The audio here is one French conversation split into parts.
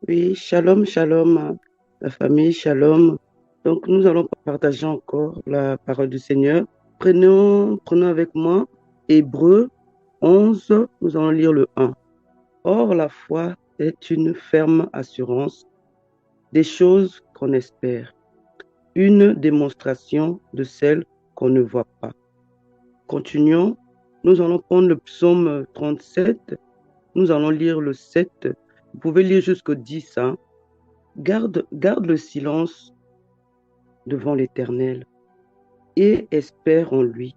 Oui, shalom, shalom, la famille, shalom. Donc, nous allons partager encore la parole du Seigneur. Prenons avec moi Hébreux 11, nous allons lire le 1. Or, la foi est une ferme assurance des choses qu'on espère, une démonstration de celles qu'on ne voit pas. Continuons, nous allons prendre le psaume 37, nous allons lire le 7. Vous pouvez lire jusqu'au 10, hein. Garde le silence devant l'Éternel et espère en lui.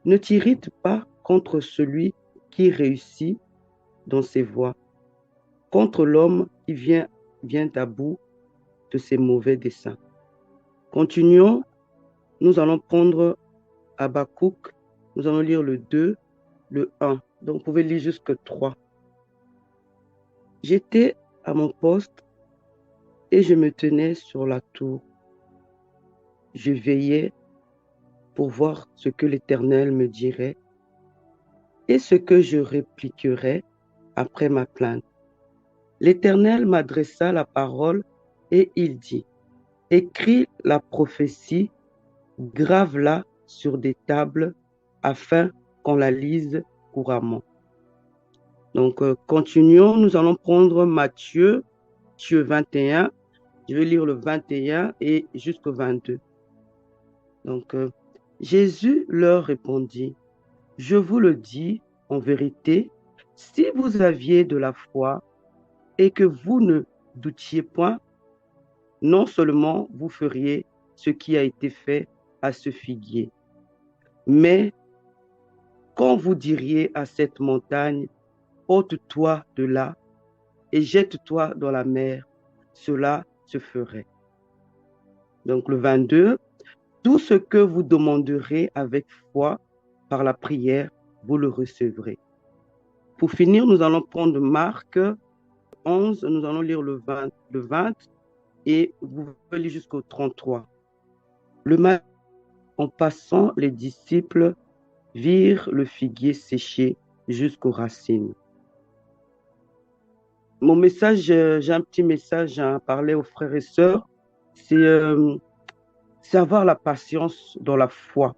Ne t'irrite pas contre celui qui réussit dans ses voies, contre l'homme qui vient à bout de ses mauvais desseins. Continuons, nous allons prendre Habakkuk, nous allons lire le 2, le 1. Donc, vous pouvez lire jusqu'au 3. J'étais à mon poste et je me tenais sur la tour. Je veillais pour voir ce que l'Éternel me dirait et ce que je répliquerais après ma plainte. L'Éternel m'adressa la parole et il dit, écris la prophétie, grave-la sur des tables afin qu'on la lise couramment. Donc, continuons, nous allons prendre Matthieu 21. Je vais lire le 21 et jusqu'au 22. Donc, Jésus leur répondit, je vous le dis en vérité, si vous aviez de la foi et que vous ne doutiez point, non seulement vous feriez ce qui a été fait à ce figuier, mais quand vous diriez à cette montagne, ôte-toi de là et jette-toi dans la mer, cela se ferait. Donc le 22, tout ce que vous demanderez avec foi par la prière, vous le recevrez. Pour finir, nous allons prendre Marc 11, nous allons lire le 20 et vous pouvez lire jusqu'au 33. Le matin, en passant, les disciples virent le figuier séché jusqu'aux racines. Mon message, j'ai un petit message à parler aux frères et sœurs, c'est avoir la patience dans la foi.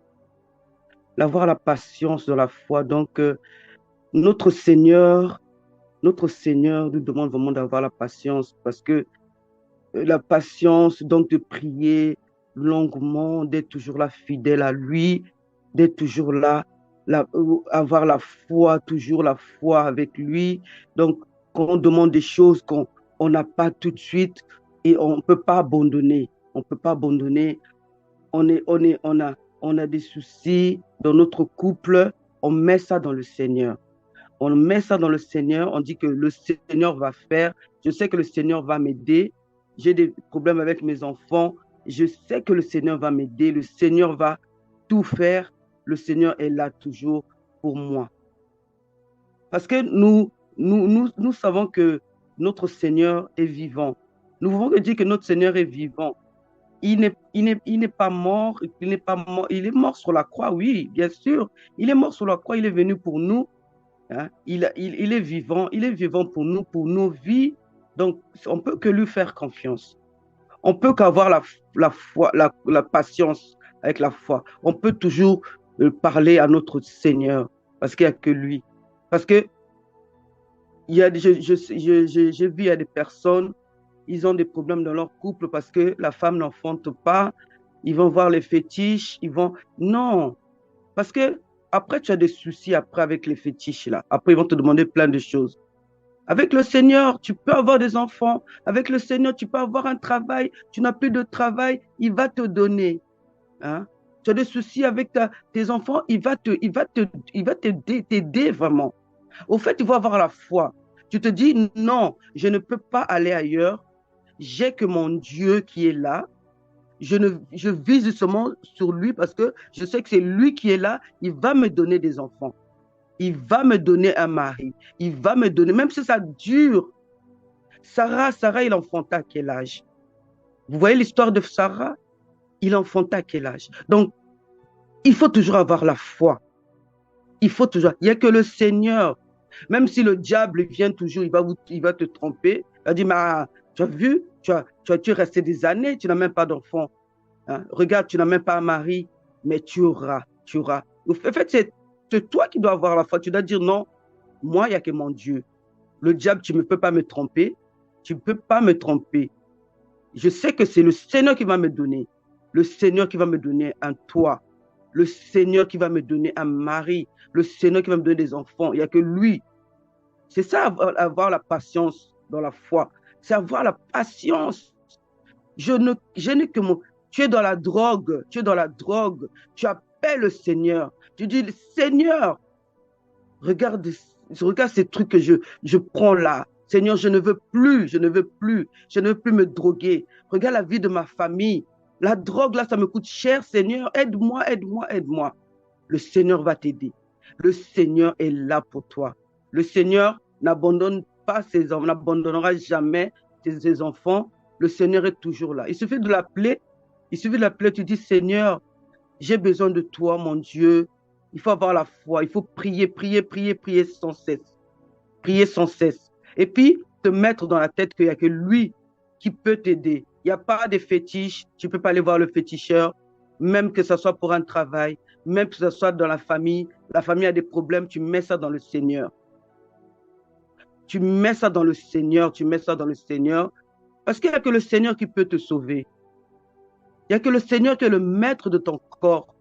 Avoir la patience dans la foi. Donc, notre Seigneur nous demande vraiment d'avoir la patience parce que la patience, donc de prier longuement, d'être toujours là fidèle à lui, d'être toujours là, avoir la foi, toujours la foi avec lui. Donc, quand on demande des choses qu'on n'a pas tout de suite et on ne peut pas abandonner. On ne peut pas abandonner. On a des soucis dans notre couple, on met ça dans le Seigneur. On met ça dans le Seigneur, on dit que le Seigneur va faire. Je sais que le Seigneur va m'aider. J'ai des problèmes avec mes enfants. Je sais que le Seigneur va m'aider. Le Seigneur va tout faire. Le Seigneur est là toujours pour moi. Parce que nous savons que notre Seigneur est vivant. Nous pouvons dire que notre Seigneur est vivant. Il n'est pas mort, il n'est pas mort, il est mort sur la croix, oui, bien sûr. Il est mort sur la croix, il est venu pour nous. Hein? Il est vivant pour nos vies. Donc, on ne peut que lui faire confiance. On peut qu'avoir la foi, la patience avec la foi. On peut toujours parler à notre Seigneur parce qu'il n'y a que lui. Parce que j'ai vu, il y a des personnes, ils ont des problèmes dans leur couple parce que la femme n'enfante pas. Ils vont voir les fétiches, ils vont... Non, parce que après, tu as des soucis après avec les fétiches là. Après, ils vont te demander plein de choses. Avec le Seigneur, tu peux avoir des enfants. Avec le Seigneur, tu peux avoir un travail. Tu n'as plus de travail, il va te donner. Hein? Tu as des soucis avec tes enfants, il va t'aider vraiment. Au fait, il faut avoir la foi. Tu te dis, non, je ne peux pas aller ailleurs. J'ai que mon Dieu qui est là. Je vise seulement sur lui parce que je sais que c'est lui qui est là. Il va me donner des enfants. Il va me donner un mari. Il va me donner, même si ça dure. Sarah, il enfanta à quel âge? Vous voyez l'histoire de Sarah? Il enfanta à quel âge? Donc, il faut toujours avoir la foi. Il faut toujours. Il n'y a que le Seigneur. Même si le diable vient toujours, il va te tromper. Il va dire, mais tu as vu, tu es resté des années, tu n'as même pas d'enfant. Hein? Regarde, tu n'as même pas un mari, mais tu auras, tu auras. En fait, c'est toi qui dois avoir la foi. Tu dois dire non, moi, il n'y a que mon Dieu. Le diable, tu ne peux pas me tromper. Tu ne peux pas me tromper. Je sais que c'est le Seigneur qui va me donner. Le Seigneur qui va me donner un toit. Le Seigneur qui va me donner un mari. Le Seigneur qui va me donner des enfants. Il n'y a que lui. C'est ça, avoir la patience dans la foi. C'est avoir la patience. Je n'ai que mon. Tu es dans la drogue. Tu es dans la drogue. Tu appelles le Seigneur. Tu dis, Seigneur, regarde, regarde ces trucs que je prends là. Seigneur, je ne veux plus, je ne veux plus, je ne veux plus me droguer. Regarde la vie de ma famille. La drogue, là, ça me coûte cher. Seigneur, aide-moi, aide-moi, aide-moi. Le Seigneur va t'aider. Le Seigneur est là pour toi. Le Seigneur n'abandonne pas ses enfants, n'abandonnera jamais ses enfants. Le Seigneur est toujours là. Il suffit de l'appeler. Il suffit de l'appeler. Tu dis, Seigneur, j'ai besoin de toi, mon Dieu. Il faut avoir la foi. Il faut prier, prier, prier, prier sans cesse. Prier sans cesse. Et puis, te mettre dans la tête qu'il n'y a que lui qui peut t'aider. Il n'y a pas de fétiche. Tu ne peux pas aller voir le féticheur, même que ce soit pour un travail, même que ce soit dans la famille. La famille a des problèmes, tu mets ça dans le Seigneur. Tu mets ça dans le Seigneur, tu mets ça dans le Seigneur. Parce qu'il n'y a que le Seigneur qui peut te sauver. Il n'y a que le Seigneur qui est le maître de ton corps.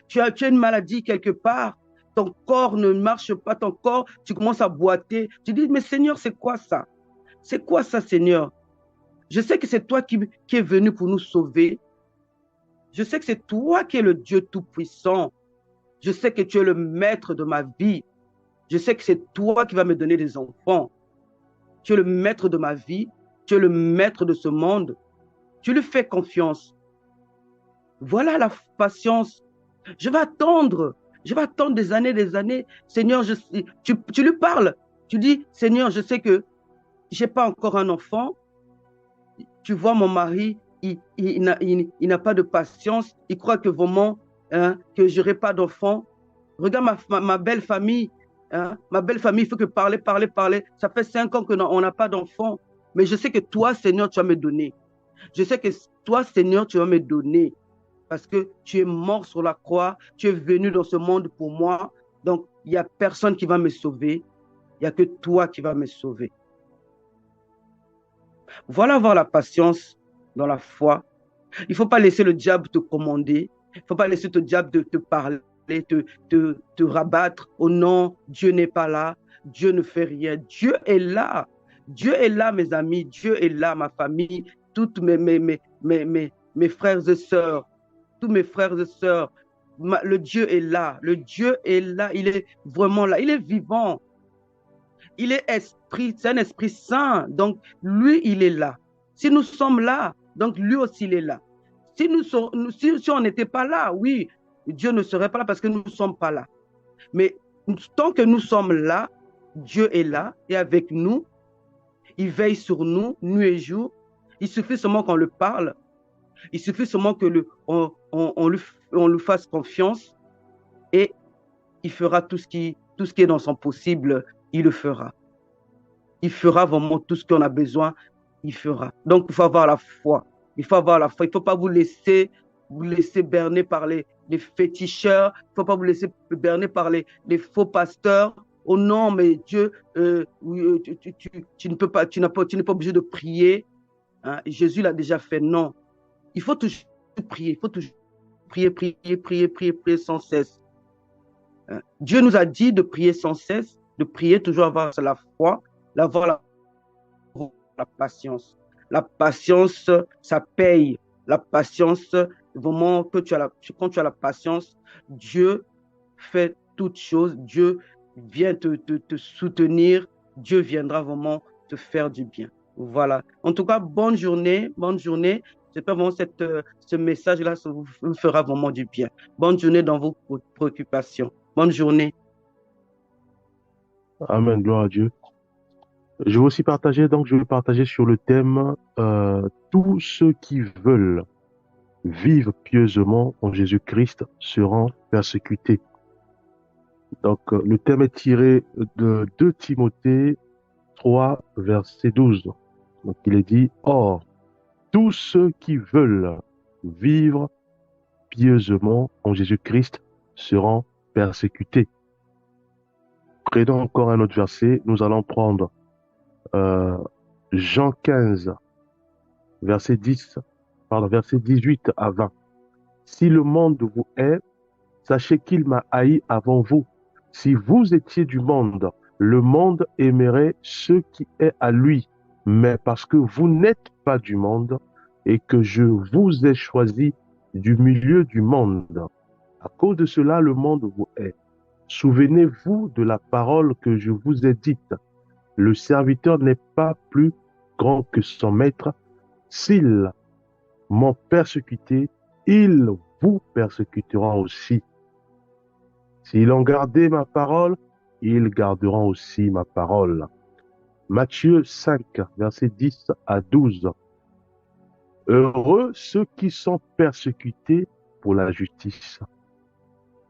Tu as une maladie quelque part, ton corps ne marche pas, ton corps, tu commences à boiter. Tu dis, mais Seigneur, c'est quoi ça? C'est quoi ça, Seigneur? Je sais que c'est toi qui es venu pour nous sauver. Je sais que c'est toi qui es le Dieu Tout-Puissant. Je sais que tu es le maître de ma vie. Je sais que c'est toi qui vas me donner des enfants. Tu es le maître de ma vie. Tu es le maître de ce monde. Tu lui fais confiance. Voilà la patience. Je vais attendre. Je vais attendre des années, des années. Seigneur, tu lui parles. Tu dis, Seigneur, je sais que je n'ai pas encore un enfant. Tu vois, mon mari, il n'a pas de patience. Il croit que vraiment, que je n'aurai pas d'enfant. Regarde ma belle famille. Ma belle famille, il faut que parler, parler, parler. Ça fait 5 ans qu'on n'a pas d'enfant. Mais je sais que toi, Seigneur, tu vas me donner. Je sais que toi, Seigneur, tu vas me donner. Parce que tu es mort sur la croix, tu es venu dans ce monde pour moi. Donc, il n'y a personne qui va me sauver. Il n'y a que toi qui vas me sauver. Voilà avoir la patience dans la foi. Il ne faut pas laisser le diable te commander. Il ne faut pas laisser le diable te parler, te rabattre. Oh non, Dieu n'est pas là. Dieu ne fait rien. Dieu est là. Dieu est là, mes amis. Dieu est là, ma famille, toutes mes frères et sœurs. Tous mes frères et sœurs, le Dieu est là. Le Dieu est là. Il est vraiment là. Il est vivant. Il est esprit. C'est un esprit saint. Donc, lui, il est là. Si nous sommes là, donc lui aussi, il est là. Si on n'était pas là, oui, Dieu ne serait pas là parce que nous ne sommes pas là. Mais tant que nous sommes là, Dieu est là et avec nous, il veille sur nous, nuit et jour. Il suffit seulement qu'on le parle. Il suffit seulement on lui fasse confiance et il fera tout ce qui est dans son possible, il le fera. Il fera vraiment tout ce qu'on a besoin, il fera. Donc, il faut avoir la foi. Il faut avoir la foi. Il ne faut pas vous laisser berner par les féticheurs. Il ne faut pas vous laisser berner par les faux pasteurs. Oh non, mais Dieu, tu ne peux pas, tu n'es pas obligé de prier. Hein? Jésus l'a déjà fait. Non. Il faut toujours prier, il faut toujours prier, prier, prier, prier, prier sans cesse. Dieu nous a dit de prier sans cesse, de prier toujours avoir la foi, avoir la patience. La patience, ça paye. La patience, vraiment, quand tu as la patience, Dieu fait toutes choses. Dieu vient te soutenir. Dieu viendra vraiment te faire du bien. Voilà. En tout cas, bonne journée, bonne journée. J'espère vraiment ce message-là vous fera vraiment du bien. Bonne journée dans vos préoccupations. Bonne journée. Amen, gloire à Dieu. Je vais aussi partager, donc je vais partager sur le thème tous ceux qui veulent vivre pieusement en Jésus-Christ seront persécutés. Donc, le thème est tiré de 2 Timothée 3, verset 12. Donc, il est dit, Or, tous ceux qui veulent vivre pieusement en Jésus-Christ seront persécutés. Prenons encore un autre verset. Nous allons prendre euh, Jean 15, verset 10, pardon, verset 18 à 20. Si le monde vous hait, sachez qu'il m'a haï avant vous. Si vous étiez du monde, le monde aimerait ce qui est à lui. Mais parce que vous n'êtes pas du monde et que je vous ai choisi du milieu du monde, à cause de cela, le monde vous hait. Souvenez-vous de la parole que je vous ai dite. Le serviteur n'est pas plus grand que son maître. S'ils m'ont persécuté, ils vous persécuteront aussi. S'ils ont gardé ma parole, ils garderont aussi ma parole. Matthieu 5, versets 10 à 12. Heureux ceux qui sont persécutés pour la justice,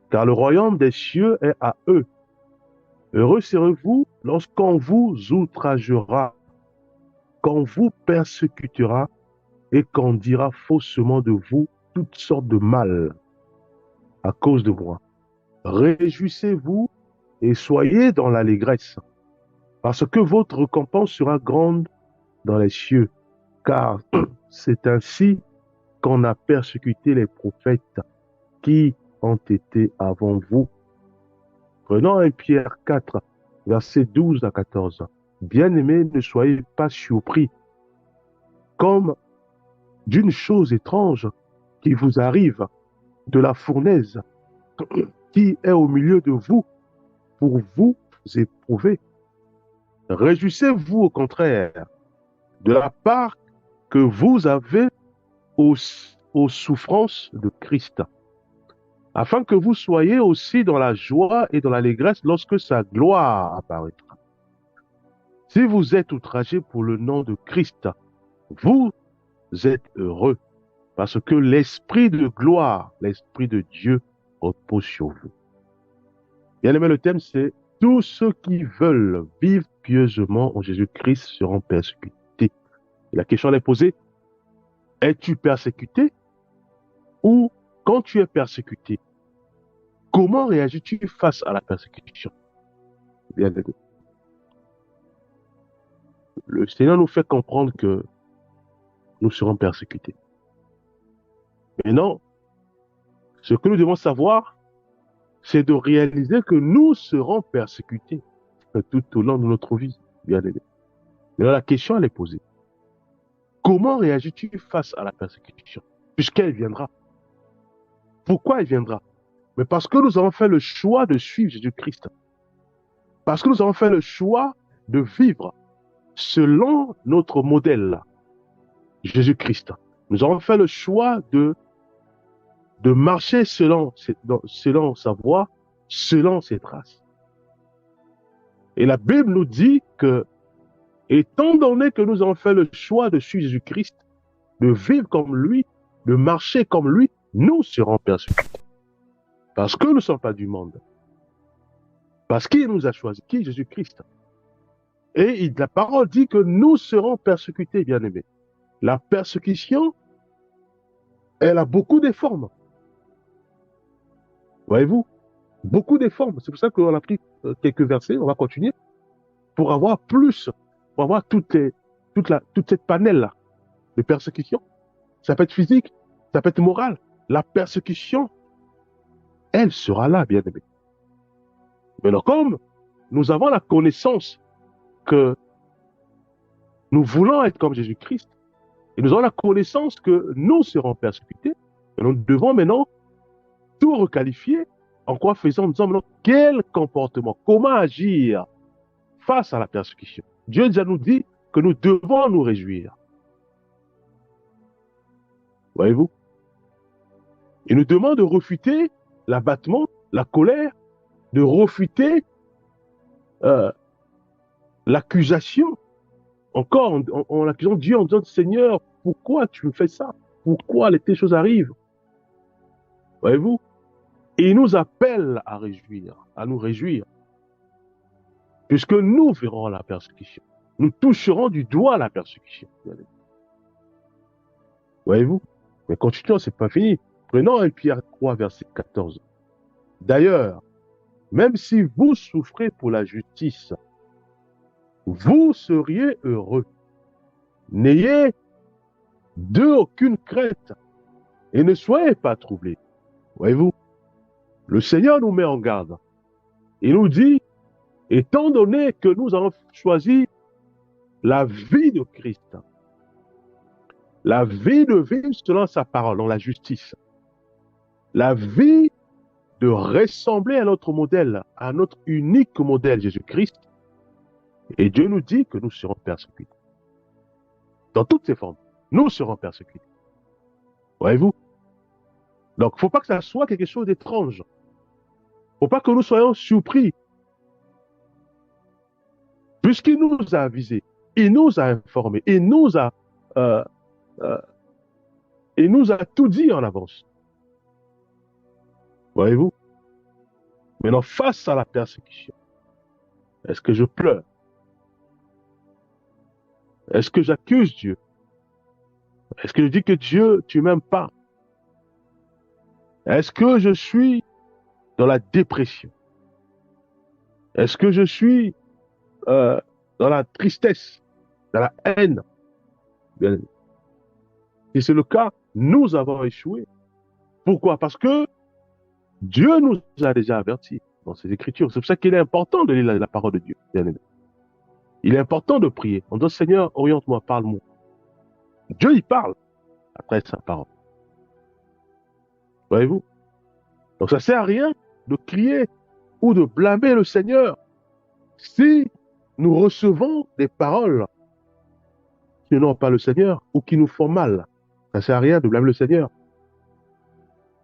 car le royaume des cieux est à eux. Heureux serez-vous lorsqu'on vous outragera, qu'on vous persécutera et qu'on dira faussement de vous toutes sortes de mal à cause de moi. Réjouissez-vous et soyez dans l'allégresse, parce que votre récompense sera grande dans les cieux, car c'est ainsi qu'on a persécuté les prophètes qui ont été avant vous. Prenons 1 Pierre 4, versets 12 à 14. Bien-aimés, ne soyez pas surpris comme d'une chose étrange qui vous arrive de la fournaise qui est au milieu de vous pour vous éprouver. Réjouissez-vous au contraire de la part que vous avez aux souffrances de Christ, afin que vous soyez aussi dans la joie et dans l'allégresse lorsque sa gloire apparaîtra. Si vous êtes outragés pour le nom de Christ, vous êtes heureux, parce que l'Esprit de gloire, l'Esprit de Dieu repose sur vous. Bien aimé, le thème c'est « Tous ceux qui veulent vivre pieusement en Jésus-Christ seront persécutés ». Et la question est posée, es-tu persécuté? Ou quand tu es persécuté, comment réagis-tu face à la persécution? Bien aimé. Le Seigneur nous fait comprendre que nous serons persécutés. Maintenant, ce que nous devons savoir, c'est de réaliser que nous serons persécutés tout au long de notre vie, bien aimé. Mais la question, elle est posée. Comment réagis-tu face à la persécution? Puisqu'elle viendra. Pourquoi elle viendra? Mais parce que nous avons fait le choix de suivre Jésus-Christ. Parce que nous avons fait le choix de vivre selon notre modèle, Jésus-Christ. Nous avons fait le choix de marcher selon sa voie, selon ses traces. Et la Bible nous dit que, étant donné que nous avons fait le choix de suivre Jésus-Christ, de vivre comme lui, de marcher comme lui, nous serons persécutés. Parce que nous ne sommes pas du monde. Parce qu'il nous a choisi, qui est Jésus-Christ. Et la parole dit que nous serons persécutés, bien-aimés. La persécution, elle a beaucoup de formes. Voyez-vous? Beaucoup de formes. C'est pour ça qu'on a pris quelques versets, on va continuer, pour avoir plus, pour avoir toute cette panel-là de persécution. Ça peut être physique, ça peut être moral. La persécution, elle sera là, bien-aimés. Mais comme nous avons la connaissance que nous voulons être comme Jésus-Christ, et nous avons la connaissance que nous serons persécutés, et nous devons maintenant tout requalifier en quoi faisant, en disant maintenant quel comportement, comment agir face à la persécution. Dieu déjà nous dit que nous devons nous réjouir. Voyez-vous? Il nous demande de refuter l'abattement, la colère, de refuter l'accusation. Encore, en accusant Dieu, en disant, Seigneur, pourquoi tu me fais ça? Pourquoi les telles choses arrivent? Voyez-vous? Et il nous appelle à nous réjouir, puisque nous verrons la persécution. Nous toucherons du doigt la persécution. Voyez-vous? Mais continuons, c'est pas fini. Prenons 1 Pierre 3, verset 14. D'ailleurs, même si vous souffrez pour la justice, vous seriez heureux. N'ayez d'eux aucune crainte et ne soyez pas troublés. Voyez-vous? Le Seigneur nous met en garde. Il nous dit, étant donné que nous avons choisi la vie de Christ, la vie de vivre selon sa parole, dans la justice, la vie de ressembler à notre modèle, à notre unique modèle, Jésus-Christ, et Dieu nous dit que nous serons persécutés. Dans toutes ses formes, nous serons persécutés. Voyez-vous? Donc, il ne faut pas que ça soit quelque chose d'étrange. Il ne faut pas que nous soyons surpris. Puisqu'il nous a avisés, il nous a informés, il nous a tout dit en avance. Voyez-vous? Maintenant, face à la persécution, est-ce que je pleure? Est-ce que j'accuse Dieu? Est-ce que je dis que Dieu, tu m'aimes pas? Est-ce que je suis dans la dépression? Est-ce que je suis dans la tristesse, dans la haine? Bien, si c'est le cas, nous avons échoué. Pourquoi? Parce que Dieu nous a déjà avertis dans ses Écritures. C'est pour ça qu'il est important de lire la parole de Dieu, bien aimé. Il est important de prier. On dit, Seigneur, oriente-moi, parle-moi. Dieu, il parle après sa parole. Voyez-vous? Donc ça ne sert à rien de crier ou de blâmer le Seigneur si nous recevons des paroles qui n'ont pas le Seigneur ou qui nous font mal. Ça ne sert à rien de blâmer le Seigneur.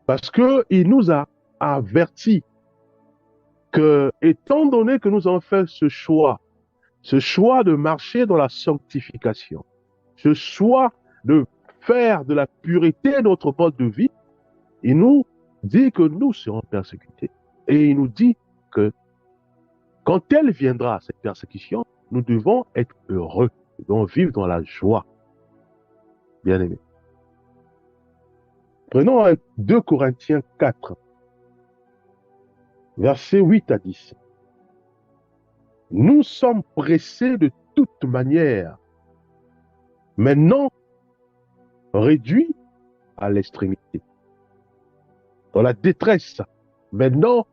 Parce qu'il nous a avertis que, étant donné que nous avons fait ce choix de marcher dans la sanctification, ce choix de faire de la pureté notre mode de vie, il nous dit que nous serons persécutés. Et il nous dit que quand elle viendra, cette persécution, nous devons être heureux, nous devons vivre dans la joie. Bien aimé. Prenons 2 Corinthiens 4, versets 8 à 10. Nous sommes pressés de toute manière, maintenant réduits à l'extrémité, dans la détresse, maintenant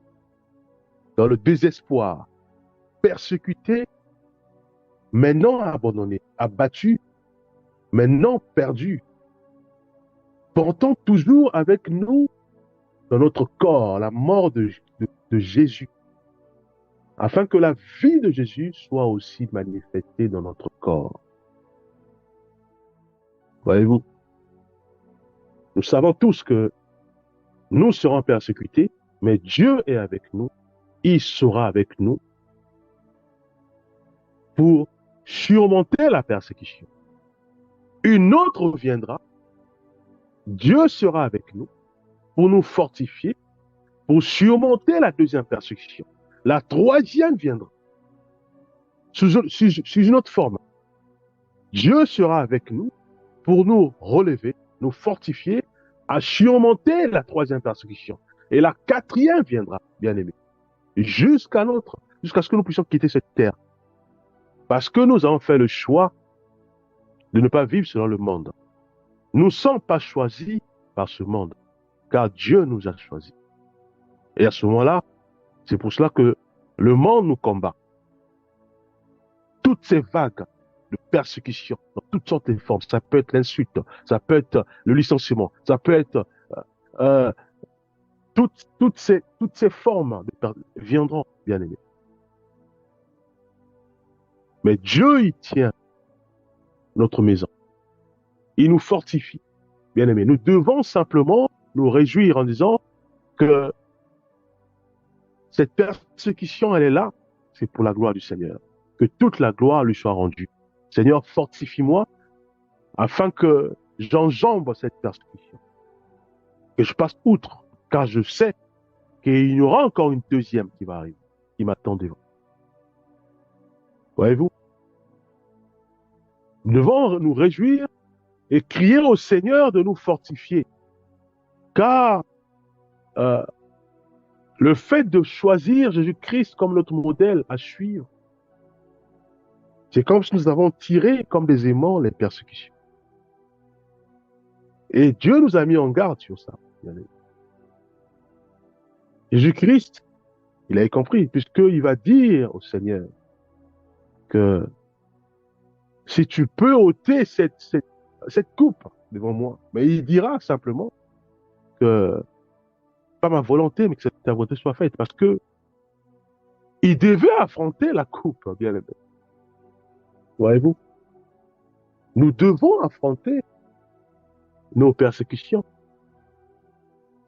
dans le désespoir, persécutés, maintenant abandonnés, abattus, maintenant perdus, portant toujours avec nous dans notre corps la mort de Jésus, afin que la vie de Jésus soit aussi manifestée dans notre corps. Voyez-vous, nous savons tous que nous serons persécutés, mais Dieu est avec nous, il sera avec nous pour surmonter la persécution. Une autre viendra, Dieu sera avec nous pour nous fortifier, pour surmonter la deuxième persécution. La troisième viendra sous une autre forme. Dieu sera avec nous pour nous relever, nous fortifier, à surmonter la troisième persécution. Et la quatrième viendra, bien aimé, jusqu'à ce que nous puissions quitter cette terre. Parce que nous avons fait le choix de ne pas vivre selon le monde. Nous ne sommes pas choisis par ce monde, car Dieu nous a choisis. Et à ce moment-là, c'est pour cela que le monde nous combat. Toutes ces vagues de persécution, dans toutes sortes de formes, ça peut être l'insulte, ça peut être le licenciement, ça peut être toutes ces formes viendront, bien aimés. Mais Dieu, il tient notre maison. Il nous fortifie, bien aimés. Nous devons simplement nous réjouir en disant que cette persécution, elle est là, c'est pour la gloire du Seigneur. Que toute la gloire lui soit rendue. Seigneur, fortifie-moi afin que j'enjambe cette persécution. Que je passe outre, car je sais qu'il y aura encore une deuxième qui va arriver, qui m'attend devant. Voyez-vous? Nous devons nous réjouir et crier au Seigneur de nous fortifier. Car euh, le fait de choisir Jésus-Christ comme notre modèle à suivre, c'est comme si nous avons tiré comme des aimants les persécutions. Et Dieu nous a mis en garde sur ça. Jésus-Christ, il a compris, puisqu'il va dire au Seigneur que si tu peux ôter cette coupe devant moi, mais il dira simplement que pas ma volonté, mais que ta volonté soit faite, parce que il devait affronter la coupe, bien aimé. Voyez-vous? Nous devons affronter nos persécutions.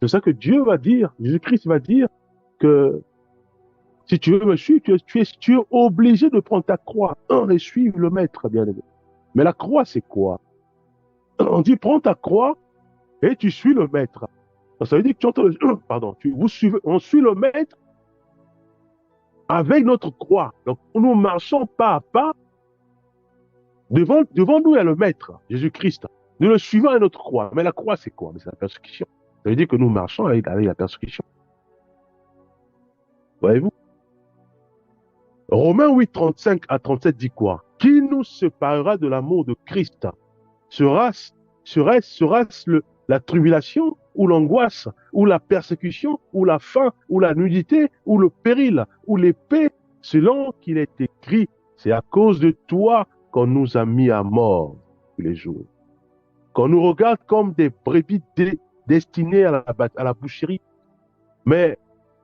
C'est ça que Dieu va dire, Jésus-Christ va dire que si tu veux me suivre, tu es obligé de prendre ta croix et suivre le Maître, bien aimé. Mais la croix, c'est quoi? On dit, prends ta croix et tu suis le Maître. Ça veut dire que tu entends, pardon, on suit le Maître avec notre croix. Donc, nous marchons pas à pas. Devant nous, il y a le Maître, Jésus-Christ. Nous le suivons à notre croix. Mais la croix, c'est quoi? C'est la persécution. Ça veut dire que nous marchons avec la persécution. Voyez-vous? Romains 8, 35 à 37 dit quoi? Qui nous séparera de l'amour de Christ? Sera-ce la tribulation, ou l'angoisse, ou la persécution, ou la faim, ou la nudité, ou le péril, ou l'épée, selon qu'il est écrit, c'est à cause de toi qu'on nous a mis à mort tous les jours. Qu'on nous regarde comme des brebis destinées à la boucherie. Mais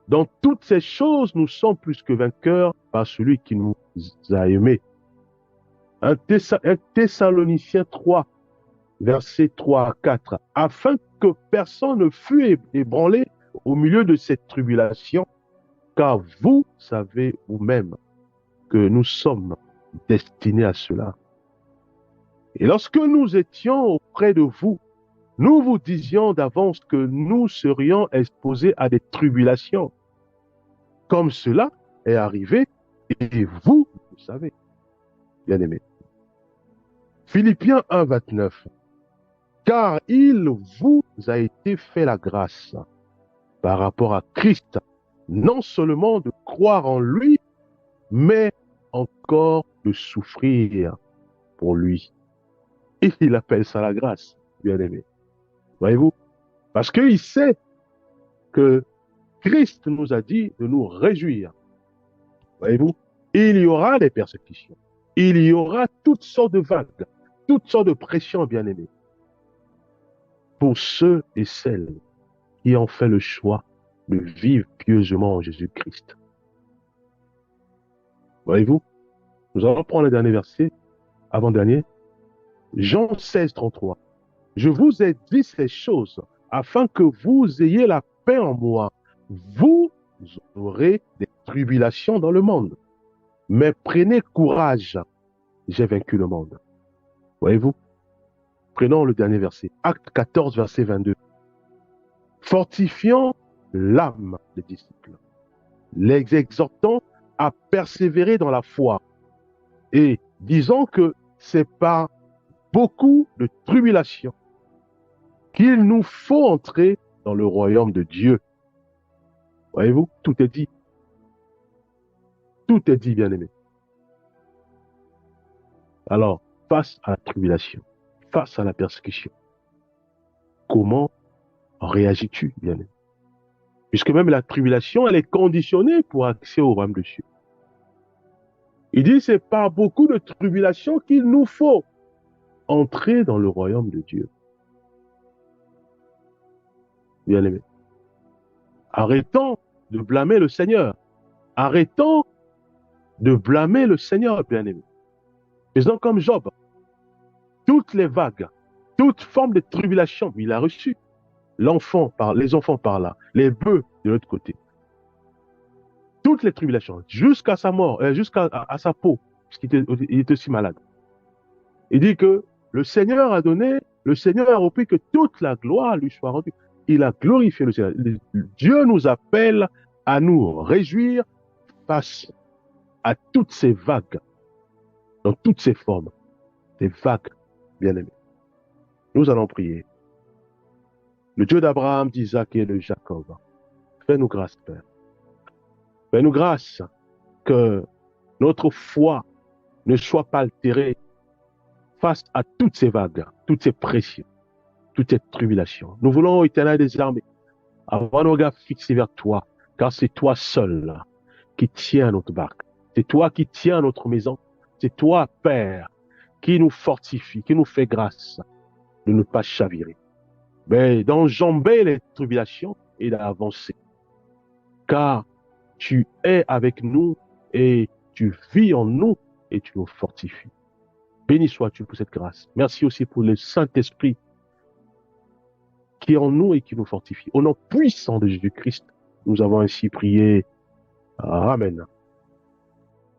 dans toutes ces choses, nous sommes plus que vainqueurs par celui qui nous a aimés. 1 Thessaloniciens 3, versets 3 à 4, afin que personne ne fût ébranlé au milieu de cette tribulation, car vous savez vous-même que nous sommes destinés à cela. Et lorsque nous étions auprès de vous, nous vous disions d'avance que nous serions exposés à des tribulations, comme cela est arrivé, et vous savez, bien aimés. Philippiens 1, 29. Car il vous a été fait la grâce par rapport à Christ, non seulement de croire en lui, mais encore de souffrir pour lui. Et il appelle ça la grâce, bien aimé. Voyez-vous? Parce qu'il sait que Christ nous a dit de nous réjouir. Voyez-vous? Il y aura des persécutions. Il y aura toutes sortes de vagues, toutes sortes de pressions, bien aimés. Pour ceux et celles qui ont fait le choix de vivre pieusement en Jésus-Christ. Voyez-vous? Nous allons prendre le dernier verset, avant-dernier. Jean 16, 33. Je vous ai dit ces choses afin que vous ayez la paix en moi. Vous aurez des tribulations dans le monde. Mais prenez courage, j'ai vaincu le monde. Voyez-vous? Prenons le dernier verset. Acte 14, verset 22. Fortifiant l'âme des disciples, les exhortant à persévérer dans la foi et disant que c'est par beaucoup de tribulations qu'il nous faut entrer dans le royaume de Dieu. Voyez-vous, tout est dit. Tout est dit, bien aimé. Alors, face à la tribulation, face à la persécution, comment réagis-tu, bien aimé? Puisque même la tribulation, elle est conditionnée pour accéder au royaume de Dieu. Il dit, c'est par beaucoup de tribulations qu'il nous faut entrer dans le royaume de Dieu. Bien aimé. Arrêtons de blâmer le Seigneur. Arrêtons de blâmer le Seigneur, bien aimé. Faisons comme Job. Toutes les vagues, toute forme de tribulation, il a reçu. Les enfants par là, les bœufs de l'autre côté. Toutes les tribulations, jusqu'à sa mort, jusqu'à sa peau, parce qu'il était aussi malade. Il dit que le Seigneur a donné, le Seigneur a repris que toute la gloire lui soit rendue. Il a glorifié le Seigneur. Dieu nous appelle à nous réjouir face à toutes ces vagues, dans toutes ces formes, des vagues, bien-aimés. Nous allons prier. Le Dieu d'Abraham, d'Isaac et de Jacob, fais-nous grâce, Père. Fais-nous grâce que notre foi ne soit pas altérée face à toutes ces vagues, toutes ces pressions, toutes ces tribulations. Nous voulons, Éternel des armées, avoir nos regards fixés vers toi, car c'est toi seul qui tiens notre barque. C'est toi qui tiens notre maison. C'est toi, Père, qui nous fortifie, qui nous fait grâce de ne pas chavirer, mais d'enjamber les tribulations et d'avancer. Car tu es avec nous et tu vis en nous et tu nous fortifies. Béni sois-tu pour cette grâce. Merci aussi pour le Saint-Esprit qui est en nous et qui nous fortifie. Au nom puissant de Jésus-Christ, nous avons ainsi prié. Amen.